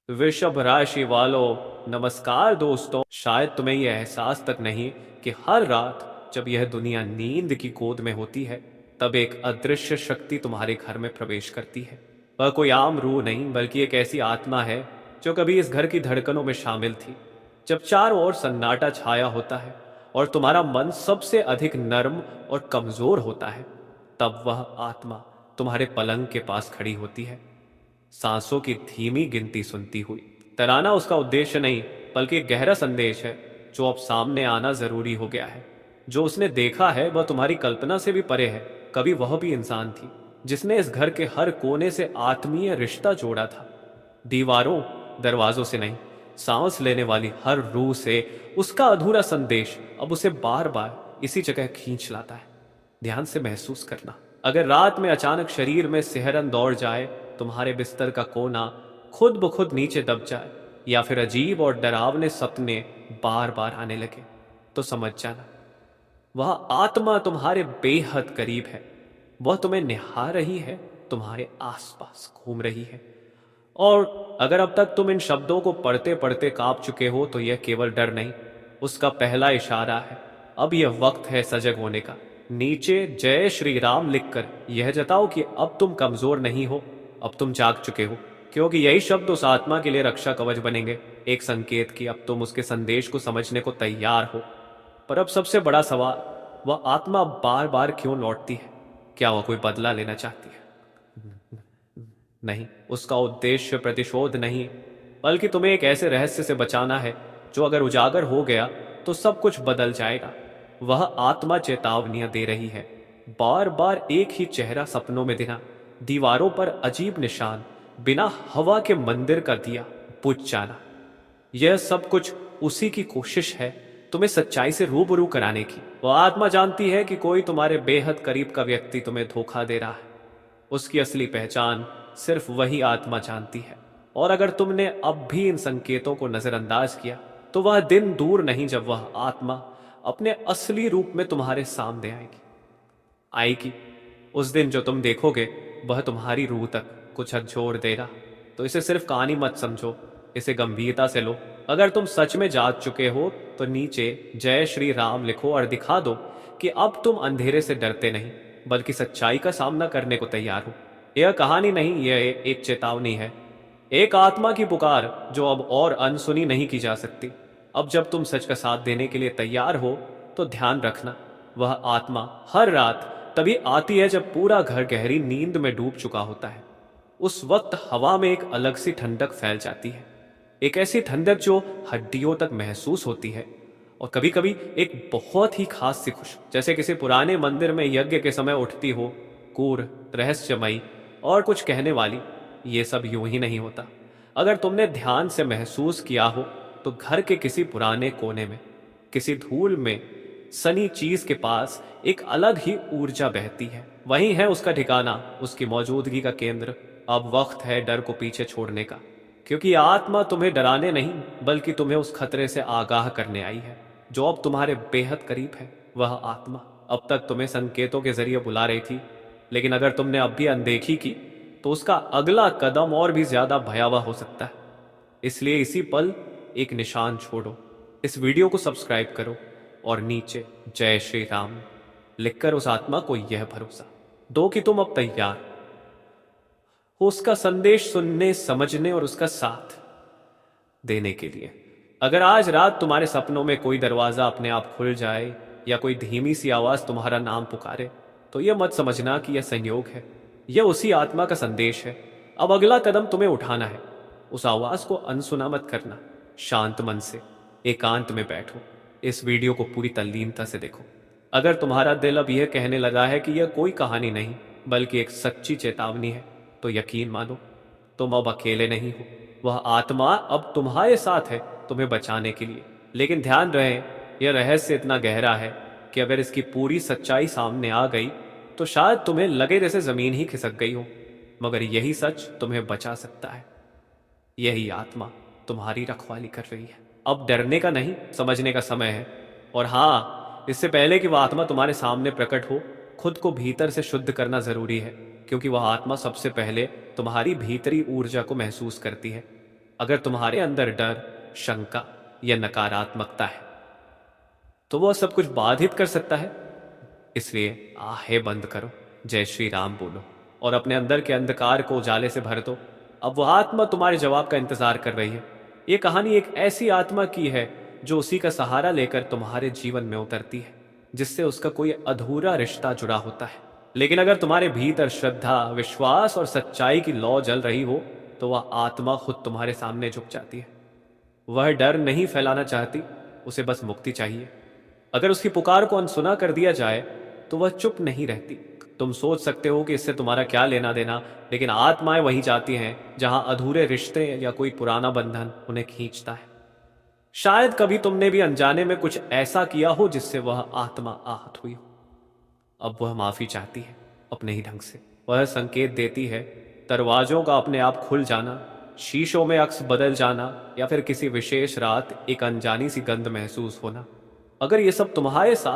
वृषभ राशि वालों, नमस्कार दोस्तों। शायद तुम्हें यह एहसास तक नहीं कि हर रात जब यह दुनिया नींद की गोद में होती है, तब एक अदृश्य शक्ति तुम्हारे घर में प्रवेश करती है। वह कोई आम रूह नहीं, बल्कि एक ऐसी आत्मा है जो कभी इस घर की धड़कनों में शामिल थी। जब चारों ओर सन्नाटा छाया होता है और तुम्हारा मन सबसे अधिक नर्म और कमजोर होता है, तब वह आत्मा तुम्हारे पलंग के पास खड़ी होती है, सांसों की धीमी गिनती सुनती हुई। तराना उसका उद्देश्य नहीं, बल्कि एक गहरा संदेश है जो अब सामने आना जरूरी हो गया है। जो उसने देखा है वह तुम्हारी कल्पना से भी परे है। कभी वह भी इंसान थी जिसने इस घर के हर कोने से आत्मीय रिश्ता जोड़ा था। दीवारों दरवाजों से नहीं, सांस लेने वाली हर रूह से उसका अधूरा संदेश अब उसे बार बार इसी जगह खींच लाता है। ध्यान से महसूस करना। अगर रात में अचानक शरीर में सिहरन दौड़ जाए, तुम्हारे बिस्तर का कोना खुद ब खुद नीचे दब जाए, या फिर अजीब और डरावने सपने बार बार आने लगे, तो समझ जाना वह आत्मा तुम्हारे बेहद करीब है। वह तुम्हें निहार रही है, तुम्हारे आसपास घूम रही है। और अगर अब तक तुम इन शब्दों को पढ़ते पढ़ते कांप चुके हो, तो यह केवल डर नहीं, उसका पहला इशारा है। अब यह वक्त है सजग होने का। नीचे जय श्री राम लिखकर यह जताओ कि अब तुम कमजोर नहीं हो, अब तुम जाग चुके हो। क्योंकि यही शब्द उस आत्मा के लिए रक्षा कवच बनेंगे, एक संकेत कि अब तुम उसके संदेश को समझने को तैयार हो। पर अब सबसे बड़ा सवाल, वह आत्मा बार बार क्यों लौटती है? क्या वह कोई बदला लेना चाहती है? नहीं, उसका उद्देश्य प्रतिशोध नहीं, बल्कि तुम्हें एक ऐसे रहस्य से बचाना है जो अगर उजागर हो गया तो सब कुछ बदल जाएगा। वह आत्मा चेतावनियां दे रही है, बार बार एक ही चेहरा सपनों में दिखा, दीवारों पर अजीब निशान, बिना हवा के मंदिर का दिया बुझ जाना। यह सब कुछ उसी की कोशिश है तुम्हें सच्चाई से रूबरू कराने की। वह आत्मा जानती है कि कोई तुम्हारे बेहद करीब का व्यक्ति तुम्हें धोखा दे रहा है। उसकी असली पहचान सिर्फ वही आत्मा जानती है। और अगर तुमने अब भी इन संकेतों को नजरअंदाज किया, तो वह दिन दूर नहीं जब वह आत्मा अपने असली रूप में तुम्हारे सामने आएगी। उस दिन जो तुम देखोगे वह तुम्हारी रूह तक कुछ झकझोर देगा। तो इसे सिर्फ कहानी मत समझो, इसे गंभीरता से लो। अगर तुम सच में जाग चुके हो, तो नीचे जय श्री राम लिखो और दिखा दो कि अब तुम अंधेरे से डरते नहीं, बल्कि सच्चाई का सामना करने को तैयार हो। यह कहानी नहीं, यह एक चेतावनी है, एक आत्मा की पुकार जो अब और अनसुनी नहीं की जा सकती। अब जब तुम सच का साथ देने के लिए तैयार हो, तो ध्यान रखना, वह आत्मा हर रात तभी आती है जब पूरा घर गहरी नींद में डूब चुका होता है। उस वक्त हवा में एक अलग सी ठंडक फैल जाती है, एक ऐसी ठंडक जो हड्डियों तक महसूस होती है। और कभी कभी एक बहुत ही खास सी खुशबू, जैसे किसी पुराने मंदिर में यज्ञ के समय उठती हो, क्रूर, रहस्यमयी और कुछ कहने वाली। ये सब यूं ही नहीं होता। अगर तुमने ध्यान से महसूस किया हो, तो घर के किसी पुराने कोने में, किसी धूल में सनी चीज के पास एक अलग ही ऊर्जा बहती है। वही है उसका ठिकाना, उसकी मौजूदगी का केंद्र। अब वक्त है डर को पीछे छोड़ने का, क्योंकि आत्मा तुम्हें डराने नहीं, बल्कि तुम्हें उस खतरे से आगाह करने आई है जो अब तुम्हारे बेहद करीब है। वह आत्मा अब तक तुम्हें संकेतों के जरिए बुला रही थी, लेकिन अगर तुमने अब भी अनदेखी की, तो उसका अगला कदम और भी ज्यादा भयावह हो सकता है। इसलिए इसी पल एक निशान छोड़ो, इस वीडियो को सब्सक्राइब करो और नीचे जय श्री राम लिखकर उस आत्मा को यह भरोसा दो कि तुम अब तैयार हो उसका संदेश सुनने, समझने और उसका साथ देने के लिए। अगर आज रात तुम्हारे सपनों में कोई दरवाजा अपने आप खुल जाए, या कोई धीमी सी आवाज तुम्हारा नाम पुकारे, तो यह मत समझना कि यह संयोग है, यह उसी आत्मा का संदेश है। अब अगला कदम तुम्हें उठाना है। उस आवाज को अनसुना मत करना, शांत मन से एकांत में बैठो, इस वीडियो को पूरी तल्लीनता से देखो। अगर तुम्हारा दिल अब यह कहने लगा है कि यह कोई कहानी नहीं, बल्कि एक सच्ची चेतावनी है, तो यकीन मानो, तुम अब अकेले नहीं हो। वह आत्मा अब तुम्हारे साथ है, तुम्हें बचाने के लिए। लेकिन ध्यान रहे, यह रहस्य इतना गहरा है कि अगर इसकी पूरी सच्चाई सामने आ गई, तो शायद तुम्हें लगे जैसे जमीन ही खिसक गई हो, मगर यही सच तुम्हें बचा सकता है। यही आत्मा तुम्हारी रखवाली कर रही है। अब डरने का नहीं, समझने का समय है। और हाँ, इससे पहले कि वह आत्मा तुम्हारे सामने प्रकट हो, खुद को भीतर से शुद्ध करना जरूरी है, क्योंकि वह आत्मा सबसे पहले तुम्हारी भीतरी ऊर्जा को महसूस करती है। अगर तुम्हारे अंदर डर, शंका या नकारात्मकता है तो वह सब कुछ बाधित कर सकता है। इसलिए आहें बंद करो, जय श्री राम बोलो और अपने अंदर के अंधकार को उजाले से भर दो। अब वह आत्मा तुम्हारे जवाब का इंतजार कर रही है। ये कहानी एक ऐसी आत्मा की है जो उसी का सहारा लेकर तुम्हारे जीवन में उतरती है, जिससे उसका कोई अधूरा रिश्ता जुड़ा होता है। लेकिन अगर तुम्हारे भीतर श्रद्धा, विश्वास और सच्चाई की लौ जल रही हो तो वह आत्मा खुद तुम्हारे सामने झुक जाती है। वह डर नहीं फैलाना चाहती, उसे बस मुक्ति चाहिए। अगर उसकी पुकार को अनसुना कर दिया जाए तो वह चुप नहीं रहती। तुम सोच सकते हो कि इससे तुम्हारा क्या लेना देना, लेकिन आत्माएं वहीं जाती हैं जहां अधूरे रिश्ते या कोई पुराना बंधन उन्हें खींचता है। शायद कभी तुमने भी अनजाने में कुछ ऐसा किया हो जिससे वह आत्मा आहत हुई हो। अब वह माफी चाहती है अपने ही ढंग से। वह संकेत देती है, दरवाजों का अपने आप खुल जाना, शीशों में अक्स बदल जाना या फिर किसी विशेष रात एक अनजानी सी गंध महसूस होना। अगर ये सब तुम्हारे साथ